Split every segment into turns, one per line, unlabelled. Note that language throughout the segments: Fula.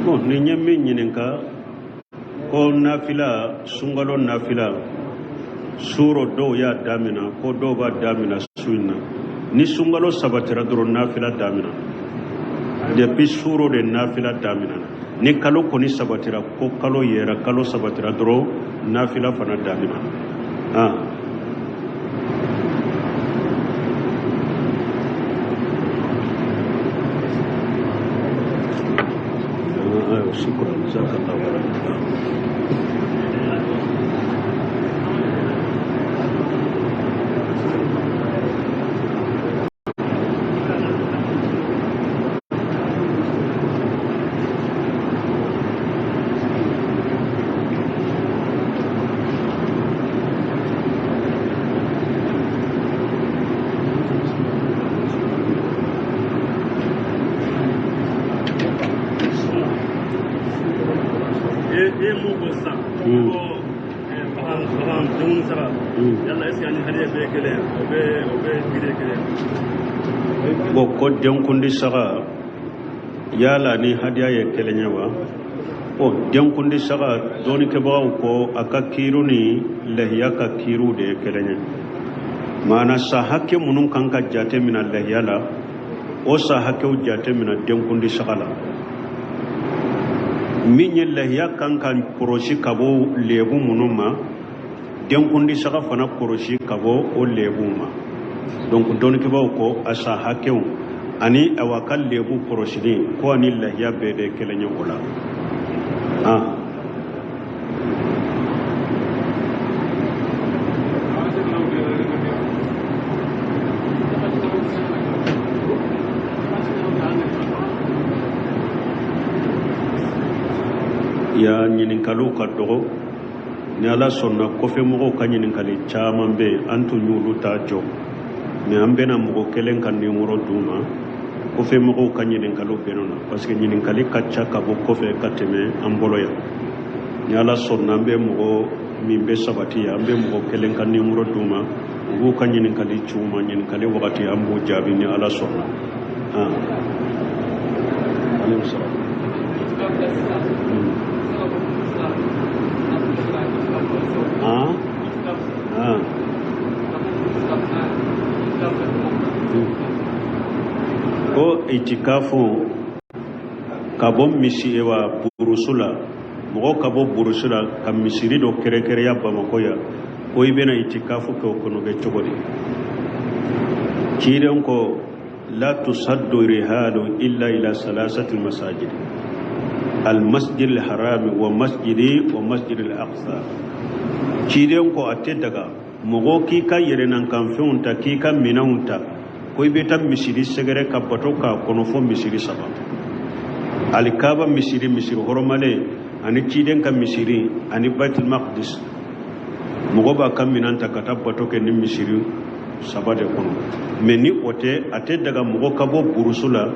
bon ni nyemme nyininka ko nafila sungalo nafila suro do ya damina ko do ba damina suina ni sungalo sabatira dro nafila damina depuis suro de nafila damina ni kalo ko ni sabatira ko kalo yera kalo sabatira dro nafila fana damina شكرا جزاك الله خيرا ko denkundi saga yala ni hadiya ye kelenya wa o denkundi saga doni ke baw ko akakiru ni lahiya ka kiru de kelenya mana sa hakke munun kan ka jate min lahiya la o sa hakke jate min denkundi saga la min ye lahiya kan kan koroshi kabo lebu munun ma denkundi saga fana koroshi kabo o lebu ma donc doni ke baw ko asa hakke ani awakal lebu koroshini ko ani lahiya bede kelenya ola ya nyininkalo ka dogo ni ala sonna kofe mogo ka nyininkali chaman be antu nyulu ta jo me ambena mogo kelen kan ni muro duma kofe mogo ka nyininkalo benona parce que nyininkali kacha ka bo kofe kateme amboloya ni ala sonna be mogo mimbe sabati ya be mogo kelen kan ni muro duma ugu ka nyininkali chuma nyininkali wakati ambu jabi ni ala sonna alayhi salam ko itikafu kabo misi ewa burusula mogo kabo burusula ka misiri do kere kere ya Bamako ya ko ibena itikafu ko kono be chogodi kiren ko la tusaddu rihalu illa ila salasati masajid al masjid al haram wa masjidi wa masjid al aqsa kiren ko atte daga mogo ki ka yere nan kan feunta ki ka minaunta ko ibeta misiri segere ka bato ka kono fo misiri saba alikaba misiri horomale ani ciden ka misiri ani baitul maqdis mogo ba kam minanta kata bato ke ni misiri saba de kono meni ote ate daga mogo kabo burusula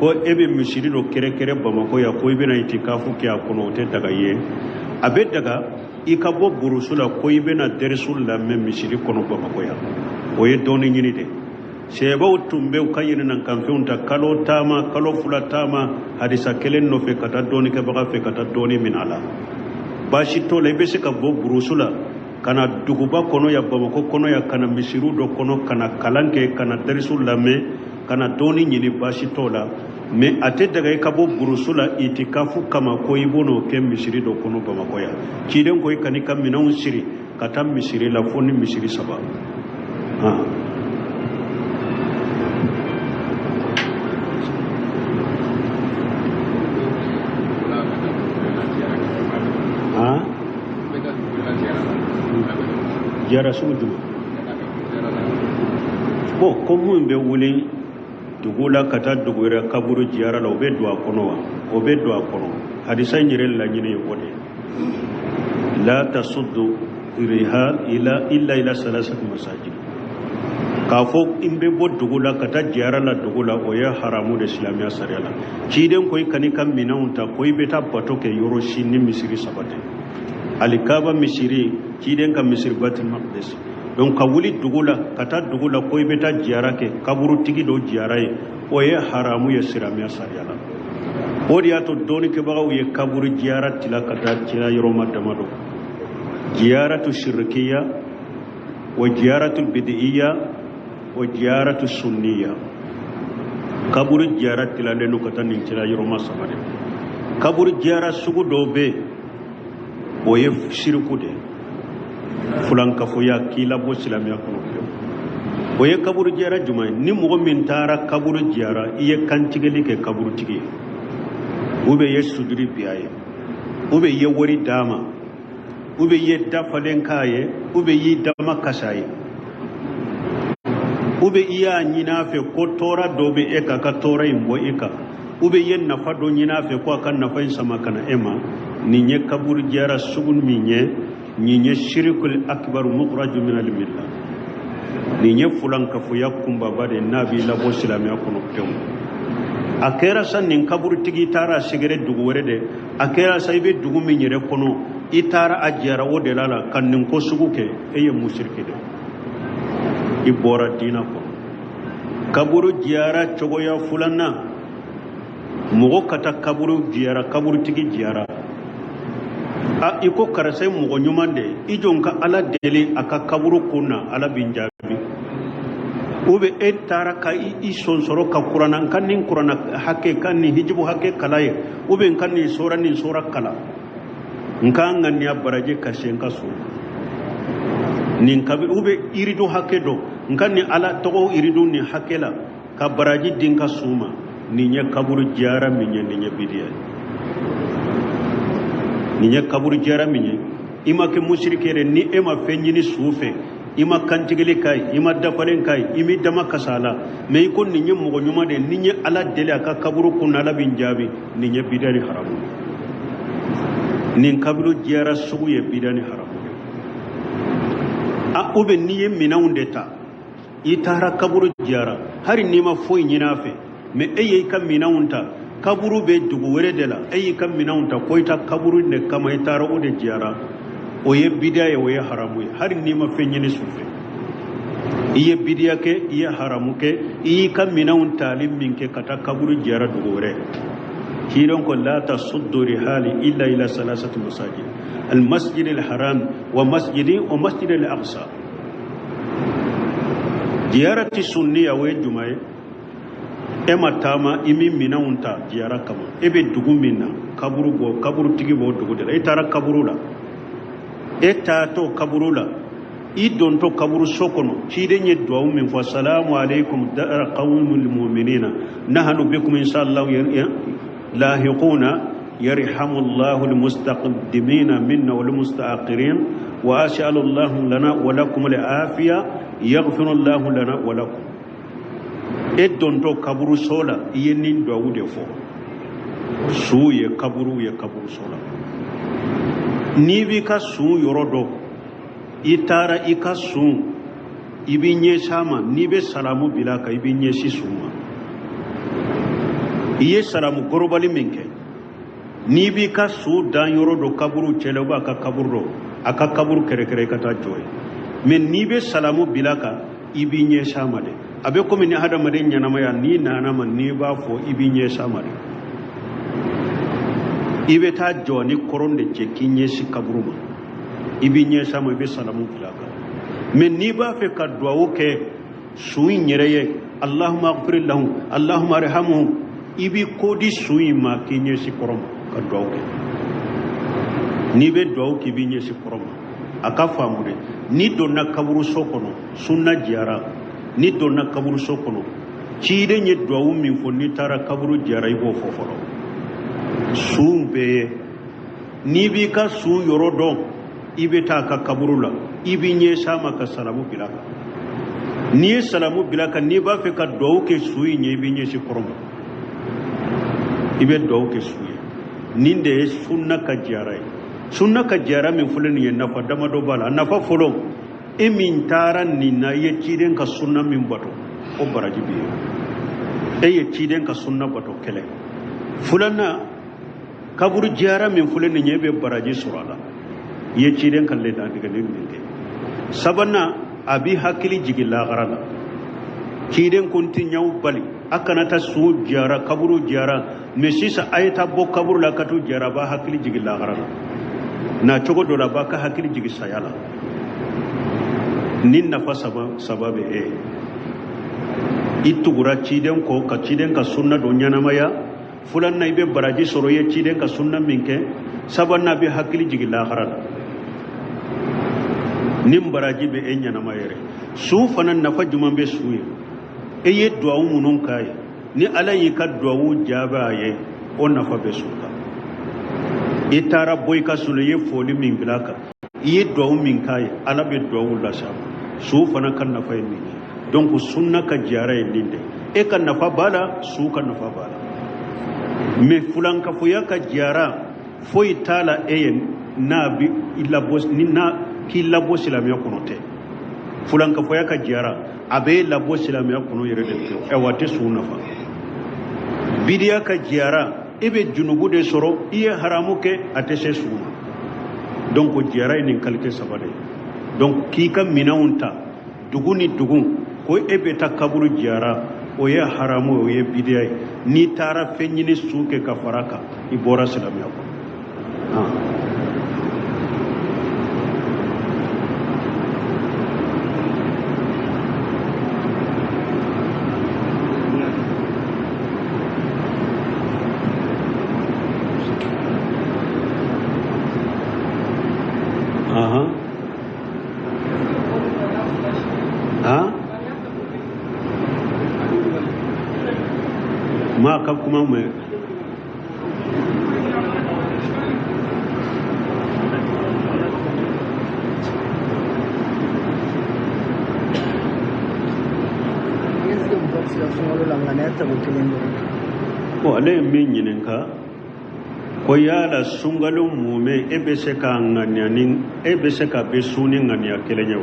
ko ebe misiri do kere kere Bamako ya ko ibena itikafu ke akono ote daga ye abe daga ikabo burusula ko ibena dersul la me misiri kono Bamako ya oye doni nyini de seba utumbe ukayina nan kamfeunta kalo tama kalo fula tama hadisa kelen no fe kata doni ke baga fe kata doni min ala bashi to lebe se ka bo burusula kana duguba kono ya Bamako kono ya kana misiru do kono kana kalanke kana darisul lame kana doni nyini bashi to la me ate daga ikabo burusula itikafu kama ko ibono ke misiri do kono Bamako ya kiden ko ikanika minawun siri kata misiri la foni misiri saba jara suju bo ko mun be wuli dugula kata dugura kaburu jara la obe do akono wa obe do akono hadisa nyire la nyine wode la tasuddu rihal illa salasati masajid kafo imbe bo dugula kata jara la dugula o ya haramu de islamiya sariala kiden koy kanika minawunta koy beta bato ke yoro shinni misiri sabate alikaba misiri kiden ka misir batul maqdis donc ka wuli dugula kata dugula koy beta jara ke kaburu tigi do jara ye o ye haramu ye siramiya sariala ودياتو دوني كباو يكبر زيارة تلا كتات تلا يروما دمادو زيارة الشركية وزيارة البدئية وزيارة السنية كبر زيارة تلا لنو كتان تلا يروما سمادي كبر زيارة سوغو دوبي ويف شركو دي فلان كفويا كيلا بو سلاميا كنو oye kaburu jara jumai ni mogo min tara kaburu jara iye kantigeli ke kaburu tigi ube ye suduri biaye ube ye wori dama ube ye dafalen kaye ube yi dama kasaye ube iya nyina fe ko tora dobe eka ka tora imbo eka ube ye nafa do nyina fe ko kan nafa sama kana ema ni nye kaburu jara sugun minye ni shirkul akbar mukhraj min al millah ni nye fulan kafuya kumba bade nabi labo silamiya kono temu akera san nin kaburu tigi tara sigere dugu were de akera sa ibe dugu min yere kono itara ajara wo de lala kan nin ko sugu ke eye mushrike de ibora dina ko kaburu jiara chogoya fulanna mugo kata kaburu jiara kaburu tigi jiara a iko karasai mugo nyumande ijonka ala deli aka kaburu kuna ala binjabi ube etara ka i sonsoro ka qur'ana kannin qur'ana hakke kanni hijibu hakke kalaye ube kanni sura kala nkanga ni abaraje kashenka so nin kabi ube iridu hakke do nkanni ala togo iridu ni hakela ka baraji dinka suma ninya kaburu jara minye ninya bidiya ninya kaburu jara minye ima ke mushrikere ni ema fenjini sufe ima kantigeli kai ima dafalen kai imi dama kasala me ko ninya mogo nyuma de ninya ala dele aka kaburu kunna la binjabi ninya bidani haramu nin kaburu jara sugu ye bidani haramu a ube niye minaundeta itara kaburu jara hari nima foi nyinafe me eye kam minaunta kaburu be dugu were de la eye kam minaunta koita kaburu ne kama itara ode jara oye bidaya oye haramu hari nima fe nyini sufe iye bidiya ke iye haramu ke iye kam minaunta lim minke kata kaburu jara dugu were kiron ko la tasuddu rihali illa ila salasati masajid al masjid al haram wa masjid al aqsa ziyarati sunniya we jumaye ema tama imi minaunta ziyara kama ebe dugu minna kaburu tigi bo dugu de itara kaburu la eta to kaburu la idon to kaburu sokono cide nye duwa min fa salamu alaikum dara qawmul mu'minina nahnu bikum inshallah lahiquna يرحم الله المستقدمين منا والمستأخرين وأسأل الله لنا ولكم العافية يغفر الله لنا ولكم إدون تو كبرو سولا ينين داود فو سو يكبرو سولا نيبي كسو يردو إتارا إكسو إبني ساما نيبي سلامو بلاك إبني سيسوما إيه سلامو قربالي منك ni bi ka su dan yoro do kaburu cheleba ka kaburu aka kaburu kere kere kata joy men ni be salamu bilaka ibinye shamade abe ko min hada made nyana maya ni nana man ni ba fo ibinye shamade ibe ta joni koronde je kinye si kaburu ma ibinye shama be salamu bilaka men ni ba fe ka duwa ke suyi nyereye allahumma ighfir lahum allahumma arhamhum ibi kodi suyi ma kinye si koroma ka duwawu ni be duwawu ki bi nyesi koroma aka famude ni donna kaburu sokono sunna jara ni donna kaburu sokono ciide nye duwawu min fo ni tara kaburu jara ibo foforo sumbe ni bi ka su yoro don ibe ta ka kaburu la ibi nye sama ka salamu bilaka ni salamu bilaka ni ba fe ka duwawu ke suyi nye ibi nyesi koroma ibe duwawu ke suyi ninde sunna ka jara min fulani ye nafa dama do bala nafa folo e min tara ni na ye ciden ka sunna min bato o baraji bi e ye ciden ka sunna bato kele fulana kaburu jara min fulani ye be baraji surala ye ciden kan le da diga ne min ke sabana abi hakili jigilla garana ciden kunti nyaw bali akanata su jara kaburu jara mesisa ayta bo kaburu la katu jara ba hakili jigi lagara na cogo do la ba ka hakili jigi sayala nin nafa sababe itugura ciden ko ka ciden ka sunna do nyanamaya fulan na ibe baraji soro ye ciden ka sunna minke sabanna be hakili jigi lagara nim baraji be nyanamaya su fanan nafa juman be suye eye duwawu munun kai ni ala yi ka duwawu jabaye o nafa be suka itara boy ka suluye foli min bilaka iye duwawu min kai ala be duwawu lasa su fana kan nafa yin donc sunna ka jara yin dinde e kan nafa bala su kan nafa bala me fulan ka fuya ka jara foi tala eyen nabi illa bos ni na ki labo silamiya konote fulan ka foya ka jara abe labo silamiya kono yere de e wate suna fa bidiya ka jara ebe junubu de soro iye haramu ke atese suna donc jara ni kalite sabade donc ki ka minaunta duguni dugun ko ebe ta kaburu jara o ye haramu o ye bidiya ni tara fenyini suke ka faraka ibora silamiya ko ma ka kuma mai ko ale min yininka ko yala sungalon mume ebe se ka nganyanin ebe se ka be sunin nganya kelenyo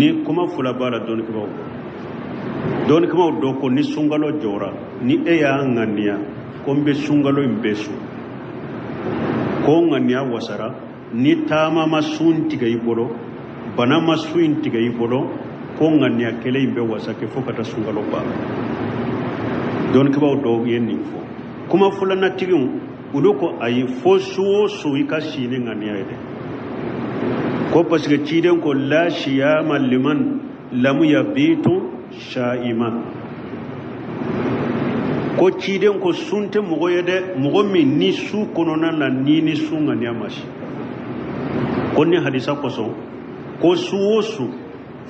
ni kuma fula bala don kibaw don kuma do ko ni sungalo jora ni e ya ngania ko be sungalo imbesu ko ngania wasara ni tama masun tiga ibolo bana masun tiga ibolo ko ngania kele imbe wasake fokata sungalo ba don kibaw do yenni fo kuma fulana tigin uduko ayi fo suwo suika shine ngania ide ko pasike ciden ko la shiyama liman lam yabitu sha'iman ko ciden ko sunte mogo yede mogo min ni su konona na ni su ngani amashi ko ni hadisa ko so ko suwosu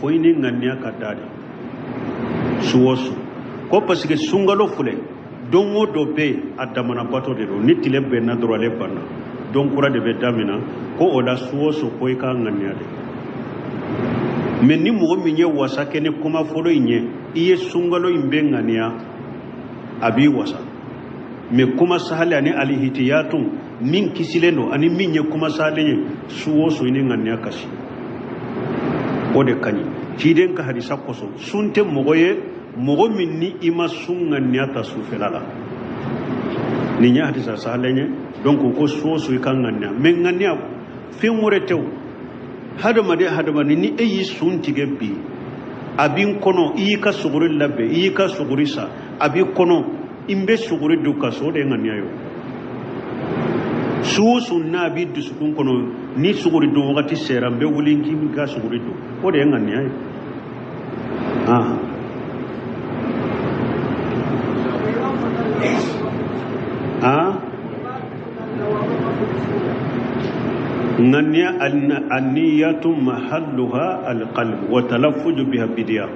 fo ini ngani akadade suwosu ko pasike sungalo fule dongo do be adamana bato de do ni tile be na drole banna don kura de be damina ko ola suwosu ko ka ngani ade men ni mogo min ye wasa kene kuma folo inye iye sungalo imbe ngania abi wasa me kuma sahale ani alihitiyatun min kisileno ani min ye kuma sahale suwo so ini ngania kashi ode kani ciden ka hadisa koso sunte mogo ye mogo min ni ima sungania ta sufelala ni nya hadisa sahale nye donc ko suwo so kan ngania men ngania fe moretew hadamani ni eyi suntige bi abin kono iyi ka suguri labbe iyi ka suguri sa abi kono imbe suguri duka so de ngani ayo su na bi dusukun kono ni suguri do wakati seram be wulinki ga suguri do ko de ngani ayo ngania anniyatu mahalluha alqalb wa talaffuj biha bidiya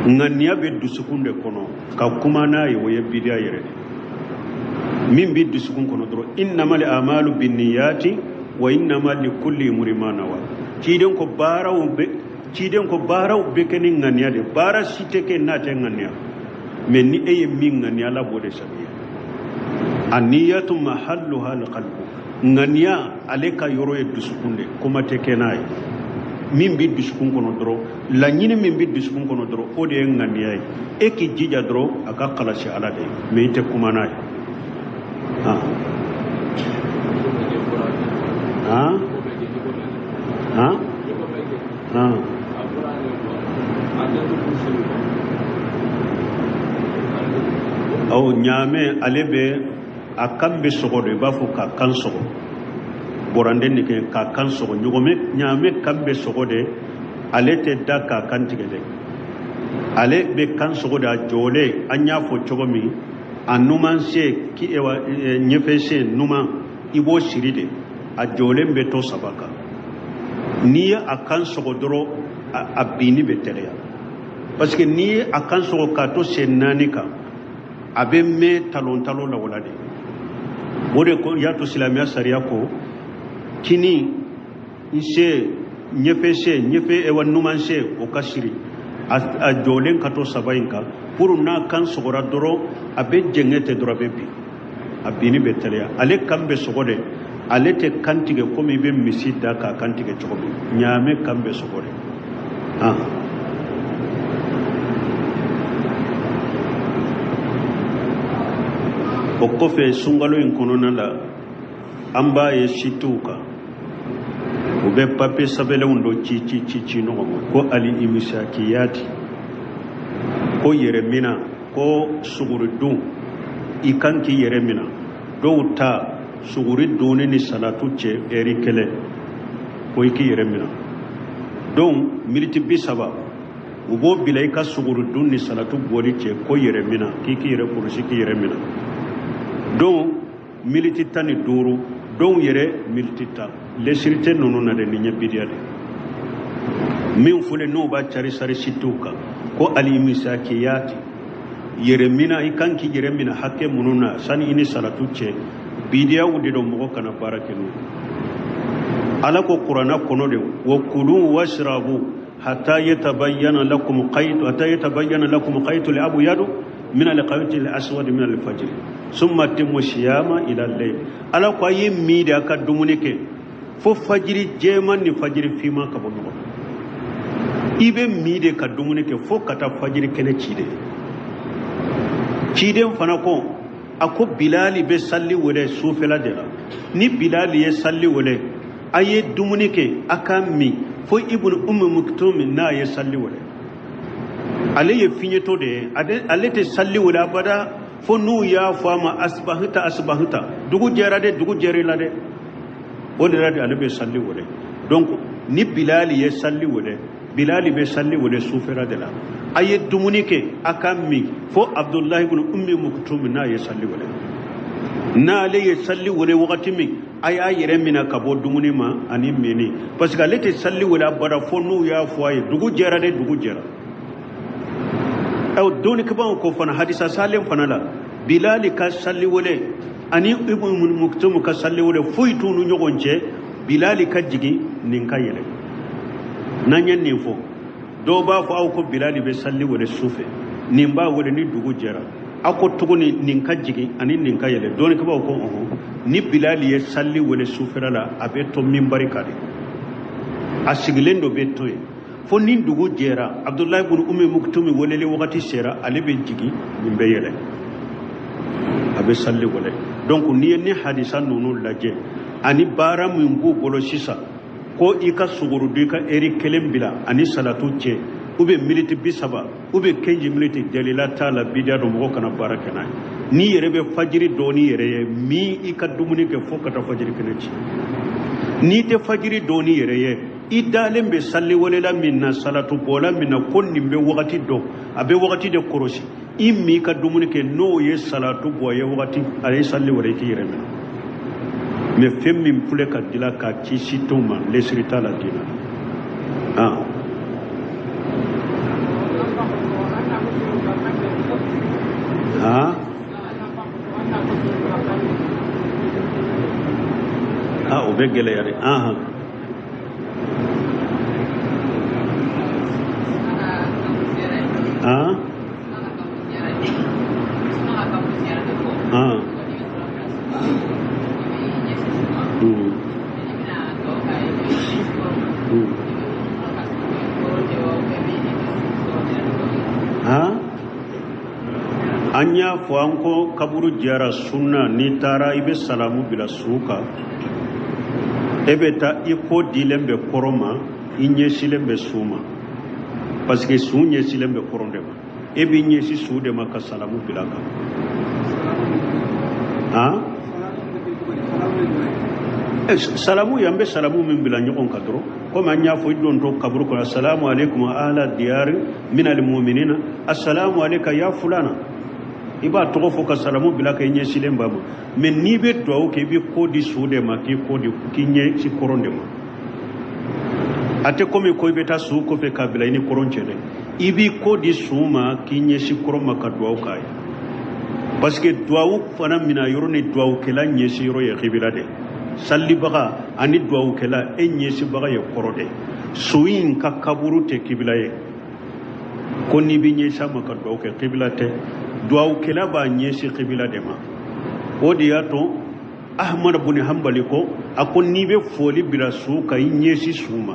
ngania be dusukunde kono ka kuma na yi waye bidiya yere min bi dusukun kono dro innamal a'malu binniyati wa innamal likulli imrin ma nawa ciden ko baraw be kenin ngania de bara siteke na te ngania men ni eye min ngania la bode sabiya anniyatu mahalluha alqalb ngania aleka yoro e dusukunde kuma tekenai min bi dusukun kono dro la nyini min bi dusukun kono dro o de ngania e ki jija dro aka khalasi ala de me te kuma nai bawo nyame alebe akambe sogo de bafo ka kan sogo borande ni ke ka kan sogo nyogome nyame kambe sogo de alete da ka kan tigede ale be kan sogo da jole anya fo chogomi anuman se ki ewa nyefe se numa ibo shiride a jole mbe to sabaka ni akan sogo doro abini betereya parce que ni akan sogo ka to senanika abe me talon talon la wala de bode ko yato silamiya sariya ko kini ise nyefe ewa numan se o kasiri a jolen kato sabainka pour na kan sogora doro abe jengete doro bebi abini betereya ale kambe sogode ale te kantige komi be misida ka kantige chokobi nyame kambe sogode o kofe sungalo in konona la amba ye situka ube pape sabele undo chi no ko ali imisakiyati ko yeremina ko sugurudu ikanki yeremina do ta sugurudu ni salatu che erikele ko iki yeremina donc militi bisaba ubo bilay ka sugurudu ni salatu boli che ko yeremina kiki yere kursi ki yeremina donc militi tani duru donc yere militi ta lesirite nono na de ninya bidiade min fule no ba cari sare situka ko ali misakiyati yeremina ikanki yeremina hakke mununa sani ini salatu che bidiya wudi do mo kana barakenu ala ko qur'ana kono de wa kulu washrabu hatta yatabayyana lakum qaytul abyad min al-qaytil aswad min al-fajr summa timu siyama ila al-layl ala ko yimmi da ka dumunike fo fajiri jeman ni fajiri fima ka bono ibe mi de ka dumunike fo kata fajiri kene cide fana ko ako bilali be salli wole sufela de la ni bilali ye salli wole aye dumunike akammi fo ibnu maktum na ye salli wole ale ye finyeto de ale te salli wole abada fo nu ya fama asbahata dugu jera la de wole radi ale be salli wole donc ni bilali ye salli wole bilali be salli wole sufela de la aye dumunike akammi fo abdullah ibn maktum na ye salli wole na ale ye salli wole wakati mi aya yere mina kabo dumuni ma ani meni parce que ale te salli wole abada fo nu ya fo aye dugu jera aw doni ka ban ko fana hadisa salim fana la bilali ka salli wole ani ibn maktum ka salli wole foitu nu nyogonje bilali ka jigi nin ka yele nanyen nin fo do ba fo aw ko bilali be salli wole sufe nin ba wole ni dugu jera ako tuguni nin ka jigi ani nin ka yele doni ka ba ko ni bilali ye salli wole sufera la abe to minbari kade asigilen do be to fo nin dugu jera abdullah ibn maktum wolele wakati sera ale be jigi nin be yele abe salli wole donc ni hadisa nonu laje ani bara min go bolo sisa ko ika suguru dika eri kelembila ani salatu che ube militi bisaba ube kenji militi dalila taala bidia do mo kana barakana ni yere be fajiri doni yere mi ika dumuni ke fokata fajiri kenechi ni te fajiri doni yere idalem be salli wala minna salatu bola minna konni be wakati do abe wakati de korosi immi ka dumuni ke no ye salatu boye wakati ale salli wala ki yere me femmi pule ka dila ka ci situma lesrita la dina obegele yare anya fo anko kaburu jara sunna ni tara ibe salamu bila suka ebeta iko dilembe koroma inye silembe suma parce que sunye silembe korondema ebi nye si sude maka salamu bila ka salamu yambe salamu min bila ñokon kadro comme anya fo don to kabru ko assalamu alaikum ahla diyar min al mu'minina assalamu alayka ya fulana iba to fo ka salamu bila kay ñe silen baba men ni be do ke bi ko di sude ma ki ko di kinye ci koronde ma ate comme ko be ta su ko fe kabila ni koronche de ibi ko di suma kinye ci koroma ka do kay parce que duawu fana mina yoro ni duawu kala ñe ci yoro ye khibila de salli baga ani duawu kala e ñe ci baga ye korode suyin ka kaburu te kibila ye ko ni bi ñe sama ka do ke kibila te duawu kala ba ñe ci kibila de ma odi yato ahmad ibn hanbali ko akon ni be foli bila su ka ñe ci suma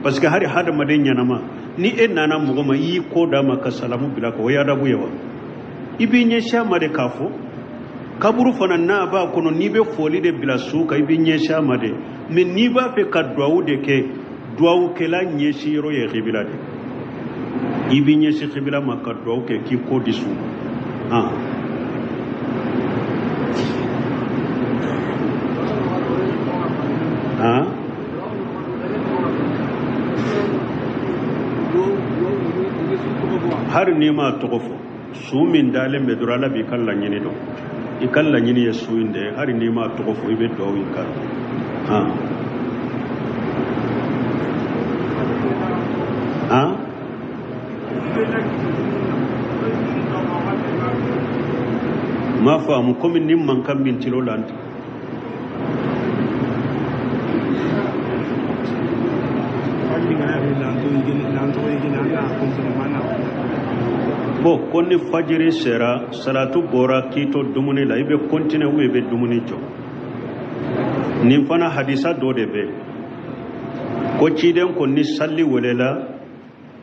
parce que hari hada made ñanama ni e nana mugo ma yi ko da maka salamu bila ko ya da bu yawa ibi nye shama de kafo kaburu fana na ba kono ni be foli de bila suka ibi nye shama de men ni ba fe ka duawu de ke duawu ke la nye shiro ye khibila de ibi nye shi khibila ma ka duawu ke ki ko disu har ni ma togofo su min dalen be durala bi kala nyini do i kala nyini yesu inde har ni ma togofo ibe do wi ka ma faamu comme nim man kam min tilo lanti bo konni fajiri sera salatu bora kito dumuni la ibe kontine ube be dumuni jo nin fana hadisa do de be ko ciden ko ni salli welela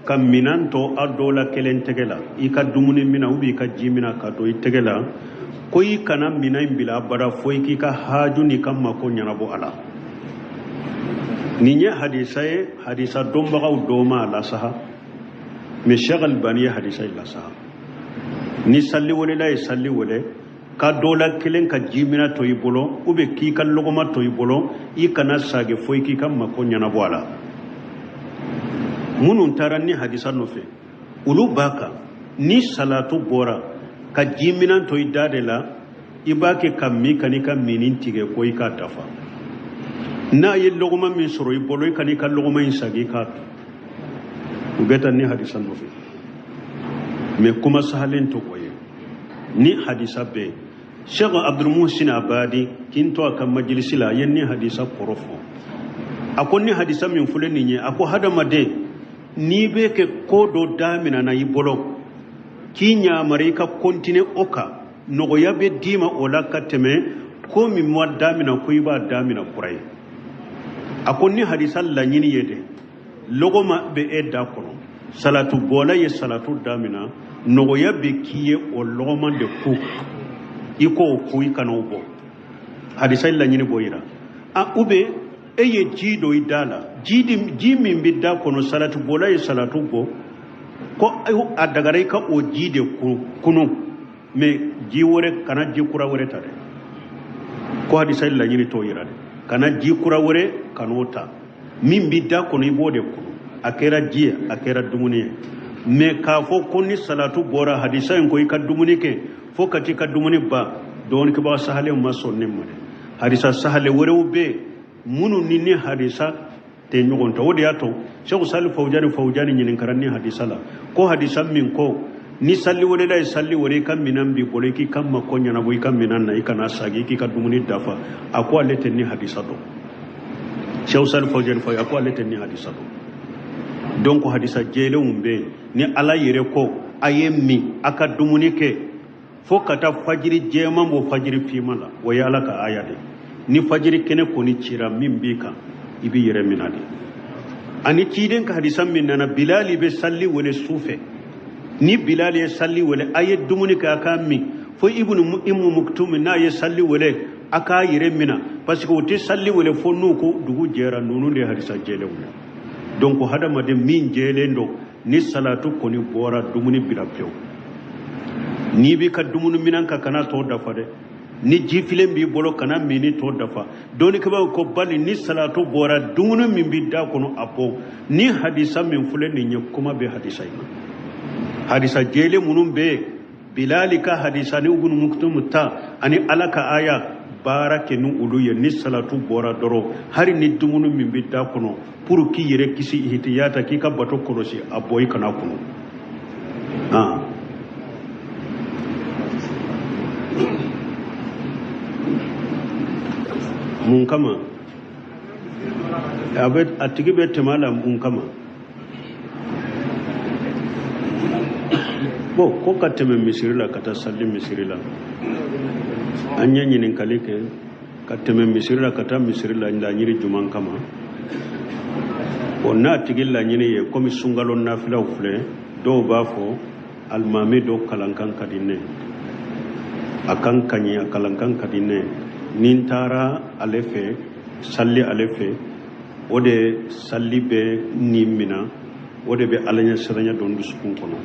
kam minanto adola kelen tegela ika dumuni mina ubi ka jimina ka do itegela ko yi kana mina bila bara foi ki ka haju ni kam mako nyana bo ala ninya hadisa domba gaw doma la saha me shagal bani hadisa illa sa ni salli wala la salli wala ka dola kelen ka jimina to ibolo ube ki kan logoma to ibolo i kana sage foi ki kam mako nyana boala munun taranni hadisa no fe ulu baka ni salatu bora ka jimina to idadela ibake kam mi kanika minin tige ko i ka dafa na ye logoma min soro ibolo i kanika logoma in sage ka ubeta ni hadisa no fe me kuma sahalen to koye ni hadisa be Sheikh Abdul Muhsin Abadi kinto aka majlisi la yenni hadisa korofo akonni hadisa min fuleni nye ako hadama de ni be ke kodo damina na ibolo kinya marika kontine oka nogo yabe dima ola kateme ko mi mo damina ko iba damina kurai akonni hadisa la nyini yede logoma be edda kono salatu bola ye salatu damina nogo yabe kiye o logoma de ku iko ku ikano bo hadisa la nyini boyira a ube eye jido idala jimi bidda kono salatu bola ye salatu bo ko adagare ka o jide kunu me jiwore kana jikura wore tare ko hadisa la nyini to yira kana jikura wore kanota min bidda kono ibode kunu akera jia akera dumuni me ka fo konni salatu bora hadisa en ko ika dumuni ke fo kati ka dumuni ba don ke ba sahale ma sonne mo hadisa sahale wore ube munu nini hadisa te nyogon to wodi ato Sheikh Salih Fawjani nyinin karanni hadisa la ko hadisa min ko ni salli wore la salli wore kam minan bi bole ki kam ma ko nyana boy kam minan na ikana sagi ki ka dumuni dafa akwa lete ni hadisa do Sheikh Salih Fawjani fa akwa lete ni hadisa do donc hadisa jele umbe ni ala yere ko ayemmi aka dumuni ke fo kata fajiri jema mo fajiri fimala wa yala ka ayade ni fajiri kene ko ni cira min bika ibi yere minade ani ciden ka hadisan min nana bilali be salli wala sufe ni bilali ye salli wala ayed dumuni ka kammi fo ibnu immu muktum na ye salli wala aka yere mina parce que wote salli wala fo nuko dugu jera nunu de hadisa jele wala donc hadama de min jelendo ni salatu koni bora dumuni bila pew ni bi ka dumuni minan ka kana to dafa de ni jifilen bi bolo kana mini to dafa doni ke ba ko bali ni salatu bora dungunu min bi da kono apo ni hadisa min fulen ni kuma be hadisa ina hadisa jele munum be bilalika hadisa ni ugun muktum ta ani alaka aya barake nu uluye ni salatu bora doro hari ni dungunu min bi da kono pour ki yere kisi ihtiyata ki ka bato korosi aboy kana kono mun kama a tigi be temala mun kama bo ko ka teme misiri la ka ta salli misiri la an yi ɲinin kali kɛ ka teme misiri la ka ta misiri la laɲini juman kama o n'a tigi laɲini ye komi sunkalo nafilaw filɛ dɔw b'a fɔ alimami dɔ kalankan ka di ne a kan kaɲi a kalankan ka di ne ni n taara ale fɛ salli ale fɛ o de salli bɛ ni mina o de bɛ ala ɲɛ siranya don dusukun kɔnɔ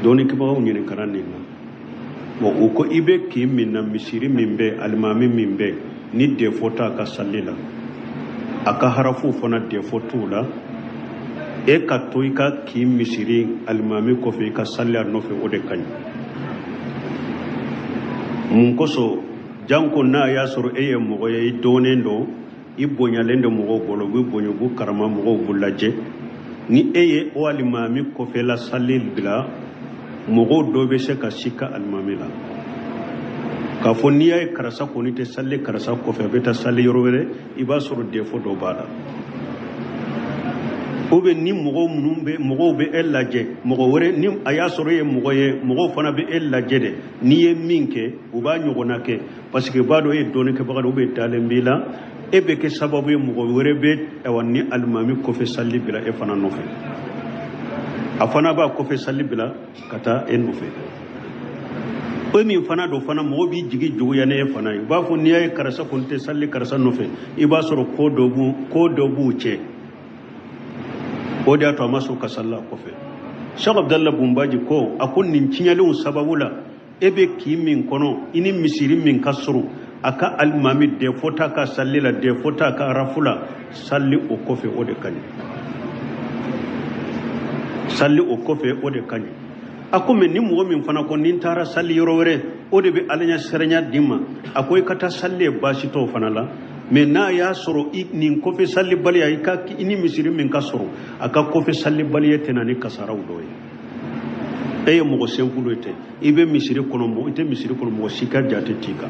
dɔɔni kibagaw ɲininkara nin na bon o ko i bɛ k'i min na misiri min bɛ alimami min bɛ ni defo t'a ka salli la a ka harafu fana defo t'u la e ka to i ka k'i misiri alimami kɔfɛ i ka salli a nɔfɛ o de ka ɲi mun kosɔn janko n'a y'a sɔrɔ e ye mɔgɔ ye i dɔɔnen dɔ i bonyalen de mɔgɔw bolo u bɛ bonya u b'u karama mɔgɔw b'u lajɛ ni e ye o alimami kɔfɛla salli bila mɔgɔw dɔw bɛ se ka si ka alimami la k'a fɔ n'i y'a ye karisa kɔni tɛ salli karisa kɔfɛ a bɛ taa salli yɔrɔ wɛrɛ i b'a sɔrɔ defo dɔ b'a la ou bien ni mɔgɔw bɛ e lajɛ mɔgɔ wɛrɛ ni a y'a sɔrɔ e ye mɔgɔ ye mɔgɔw fana bɛ e lajɛ dɛ n'i ye min kɛ u b'a ɲɔgɔnna kɛ parce que b'a dɔn e ye dɔɔnin kɛbaga de ou bien dalen b'i la e bɛ kɛ sababu ye mɔgɔ wɛrɛ bɛ ni alimami kɔfɛ salli bila e fana nɔfɛ a fana b'a kɔfɛ salli bila ka taa e nɔfɛ o min fana don fana mɔgɔ b'i jigi juguya ne e fana ye u b'a fɔ n'i y'a ye karisa kɔni tɛ salli karisa nɔfɛ i b'a sɔrɔ ko dɔ b'u cɛ o de y'a to a ma sɔn ka salli a kɔfɛ Sheikh Abdallah Bumbaji ko a ko nin tiɲɛlenw sababu la e bɛ k'i min kɔnɔ i ni misiri min ka surun a ka alimami defo t'a ka salli la defo t'a ka arafu la salli o kɔfɛ o de ka ɲi salli o kɔfɛ o de ka ɲi a ko mɛ ni mɔgɔ min fana ko ni n taara salli yɔrɔ wɛrɛ o de bɛ ala ɲɛ siranya d'i ma a ko i ka taa salli ye baasi t'o fana la mɛ n'a y'a sɔrɔ nin kɔfɛ sallibaliya i ni misiri min ka sɔrɔ a ka kɔfɛ sallibaliya tɛ na ni kasaraw dɔ ye e ye mɔgɔ senkulu ye tɛ i bɛ misiri kɔnɔ i tɛ misiri kɔnɔ mɔgɔ si ka jate t'i kan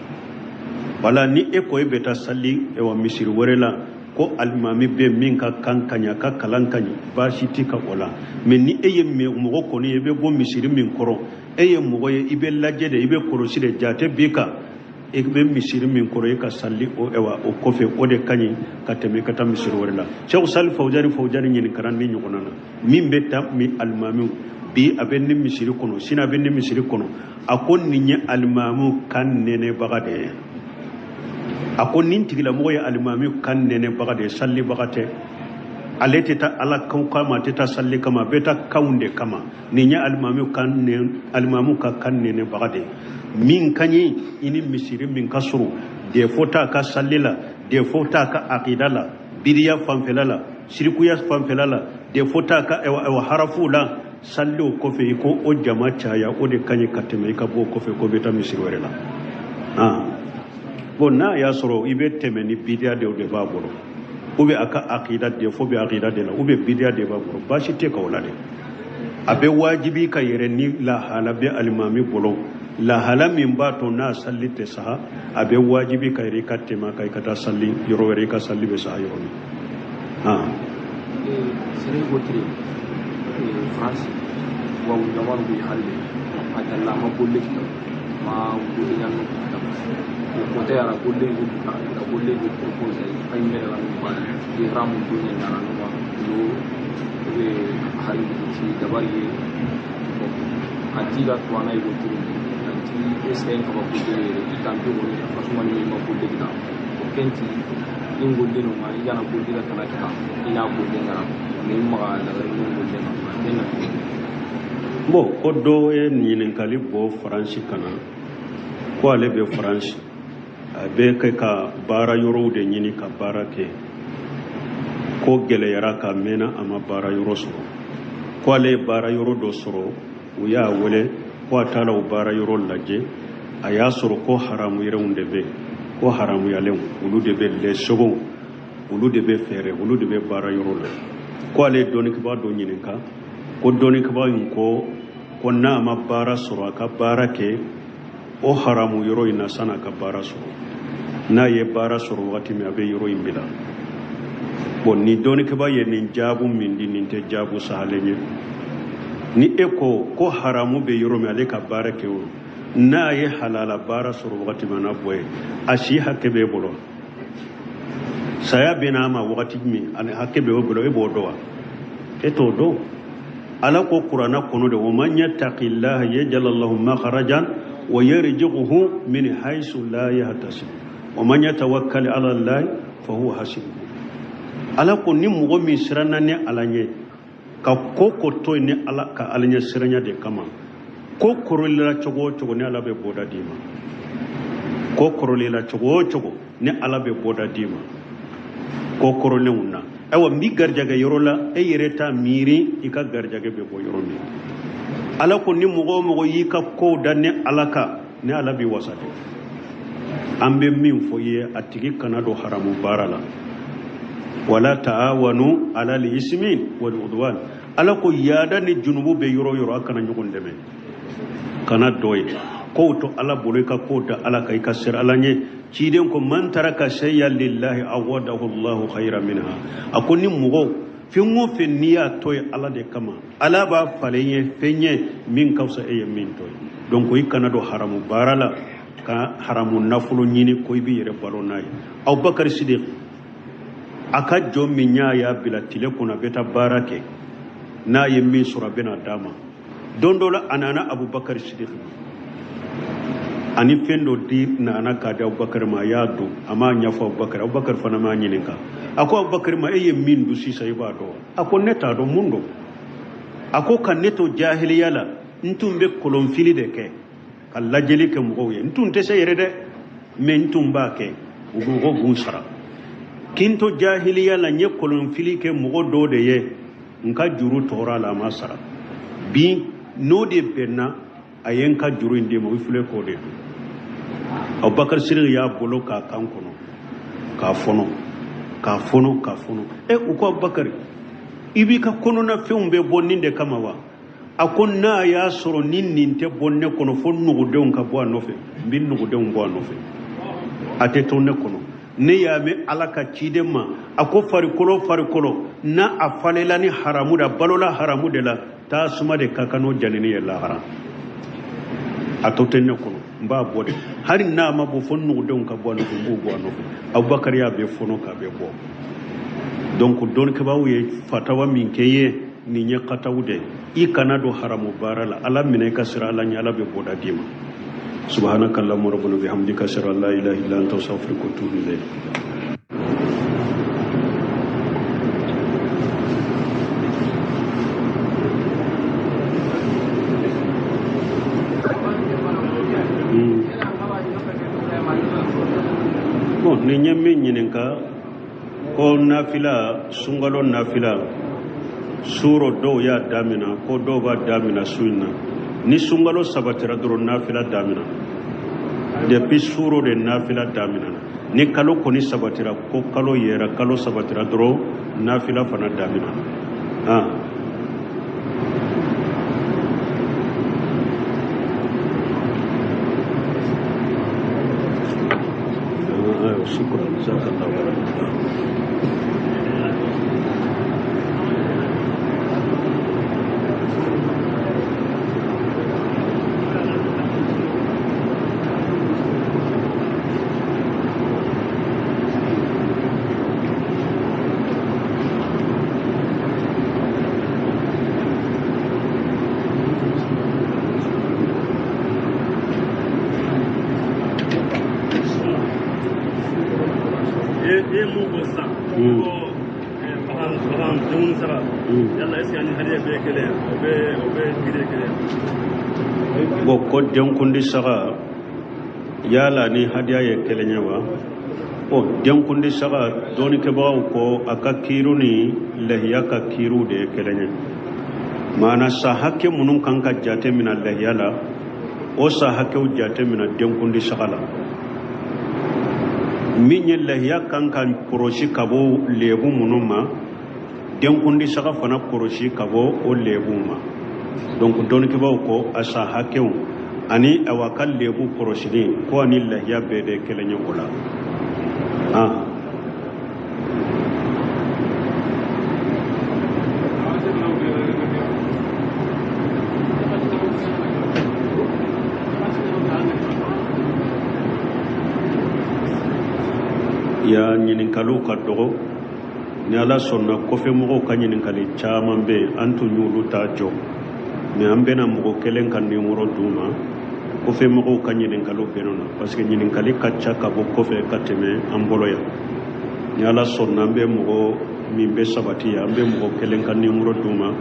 wala ni e ko e bɛ taa salli misiri wɛrɛ la ko alimami bɛ min ka kan ka ɲɛ a ka kalan ka ɲɛ baasi t'i kan o la mɛ ni e ye mɔgɔ kɔni ye i bɛ bɔ misiri min kɔrɔ e ye mɔgɔ ye i bɛ lajɛ de i bɛ kɔlɔsi de jate b'i kan e bɛ misiri min kɔrɔ e ka salli o kɔfɛ o de ka ɲi ka tɛmɛ i ka taa misiri wɛrɛ la Sheikh Salih Fawzani ɲininkara ni ɲɔgɔnna na min bɛ taa alimamiw bi a bɛ ni misiri kɔnɔ sini a bɛ ni misiri kɔnɔ a ko nin ye alimamiw kan nɛnɛbaga de ye a ko nin tigilamɔgɔ ye alimamiw kan nɛnɛbaga de ye sallibaga tɛ ale tɛ taa ala kan kama a tɛ taa salli kama a bɛ taa kanw de kama nin ye alimamiw ka kan nɛnɛbaga de ye min ka ɲi i ni misiri min ka surun defo t'a ka salli la defo t'a ka akida la biriya fanfɛla la sirikuya fanfɛla la defo t'a ka harafu la salli o kɔfɛ i ko o jama caya o de ka ɲi ka tɛmɛ i ka bɔ o kɔfɛ ko bɛ taa misiri wɛrɛ la bon n'a y'a sɔrɔ i bɛ tɛmɛ ni bidiya de b'a bolo ou bien a ka akida defo bɛ akida de la ou bien bidiya de b'a bolo baasi tɛ ka o la dɛ a bɛ wajibi ka yɛrɛ ni lahala bɛ alimami bolo lahala min b'a to n'a salli tɛ saha a bɛ wajibi ka yɛrɛ i ka tɛmɛ kan i ka taa salli yɔrɔ wɛrɛ i ka salli bɛ saha yɔrɔ min
sere gotire France wa wudawar bi halle a talla ma kulle ma kulle yan ko te ara kulle da kulle ko propose ay me la ba di ramu to ni na no ma lo be hari ci dabari antiga to ana gotire anti esen ko ko de itambe ko fasuma ni ma kulle da kenti in golle no ma yana golle da kana kita ina golle ngara ni ma la ni golle ma dena
bon ko do e ɲininkali bɔ faransi kana ko ale bɛ faransi be ka bara yoro de nyini ka bara ke ko gele yara ka mena ama bara yoro so ko ale bara yoro do soro uya wole ko atala u bara yoro laje aya soro ko haramu yere unde be ko haramu yale ulu de be le sogo ulu de be fere ulu de be bara yoro la ko ale doni ka ba do nyini ka ko doni ka ba ko na ama bara soro ka bara ke o haramu yoro ina sana ka bara soro na ye bara soro wakati mi abe yoro imbila bon ni doni ke ba ye nin jabu min di nin te jabu sahalenye ni eko ko haramu be yoro mi ale ka bara ke o na ye halala bara soro wakati mana boye ashi hakke be bolo saya bena ma wakati mi ane hakke be bolo e bodo wa eto do ala ko qur'ana kono de man yattaqillaha yaj'al Allahu makhrajan wa yarzuquhu min haythu la yahtasib wa man yatawakkal ala Allah fa huwa hasbuh ala ko ni mo mi sirana ne alanye ka ko to ne ala ka alanye siranya de kama ko korolila chogo ne ala be boda dima ko korolila chogo ne ala be boda dima ko korole unna awa mi garjaga yorola e yereta miri ika garjaga be bo yoroni ala ko ni mogo yi ka ko danne alaka ne ala bi wasate ambe min foye atigi kanado haramu barala wala taawanu ala al-ismi wal udwan ala ko yada ni junubu be yoro akana nyugon deme kana doy ko to ala bolo ka ko da ala kai ka sir alanye ciden ko man taraka shay'an lillahi awadahu Allahu khayran minha akoni mugo finwo fenniya toy ala de kama ala ba falenye fenye min kausa e min toy donc yi kanado haramu barala ka haramu nafulu nyini koy bi yere balonay Abubakar Siddiq aka jommi nyaaya bila tile kuna beta barake na yemmi sura bena dama dondola anana Abubakar Siddiq ani fendo di na ana ka da Abubakar ma ya do ama nyafa Abubakar fana ma nyininka ako Abubakar ma eye min du si sai ba do ako neta do mundo ako kan neto jahiliya la ntum be kolon fili de ke kala jeli ke mo ye ntum te sey rede men ntum ba ke ugo go gunsara kinto jahiliya la nye kolon fili ke mo do de ye nka juru tora la masara bi no de benna ayenka juru inde mo fule ko de Abubakar Siddiq ya bolo ka kan kono ka fono e uko Abubakar ibi ka kono na feumbe bonninde kama wa akon na ya soro nin te bonne kono fo nugo de ka bo anofe bin nugo de bo anofe ate tonne kono ne ya me alaka cidema ako fari kolo na afalela ni haramu da balola haramu de la ta suma de kakano janini yalla haram atotenne kono mba bode hari na ma bo fonno don ka bo no bo no Abubakar ya be fono ka be bo donc don ka bawo ye fatawa min keye ni nya katawde i kanado haramu barala ala mine ka sira ala nya ala be boda dima subhanakallahumma rabbana bihamdika ashhadu an la ilaha illa anta astaghfiruka wa atubu ilayk ni nyemme nyininka ko nafila sungalo nafila suro do ya damina ko do ba damina suina ni sungalo sabatira duro nafila damina depuis suro de nafila damina ni kalo ko ni sabatira ko kalo yera kalo sabatira duro nafila fana damina شكرا جزاك الله خيرا ko denkundi saga yala ni hadiya ye kelenya wa o denkundi saga doni ke bawo ko aka kiru ni lahiya ka kiru de kelenya mana sa hakke munun kan ka jate min lahiya la o sa hakke jate min denkundi saga la min ye lahiya kan kan koroshi kabo lebu munun ma denkundi saga fana koroshi kabo o lebu ma donc doni ke bawo ko asa hakke ani awakal lebu koroshini ko ani lahiya be de kelenya ola ya ñininkalu ka dogo ni ala sonna kofe mogo ka ñininkali caman be antu ñulu ta jo mais an bena mogo kelen ka numéro duma kofe mogo ka ñininkalu benona parce que ñininkali kacca ka bo kofe ka teme an boloya ni ala sonna an be mogo min be sabati an be mogo kelen ka numéro duma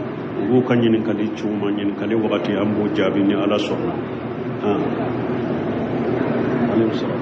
ugu ka ñininkali cuma ñininkali wakati an bo jaabi ni ala sonna alayhi salam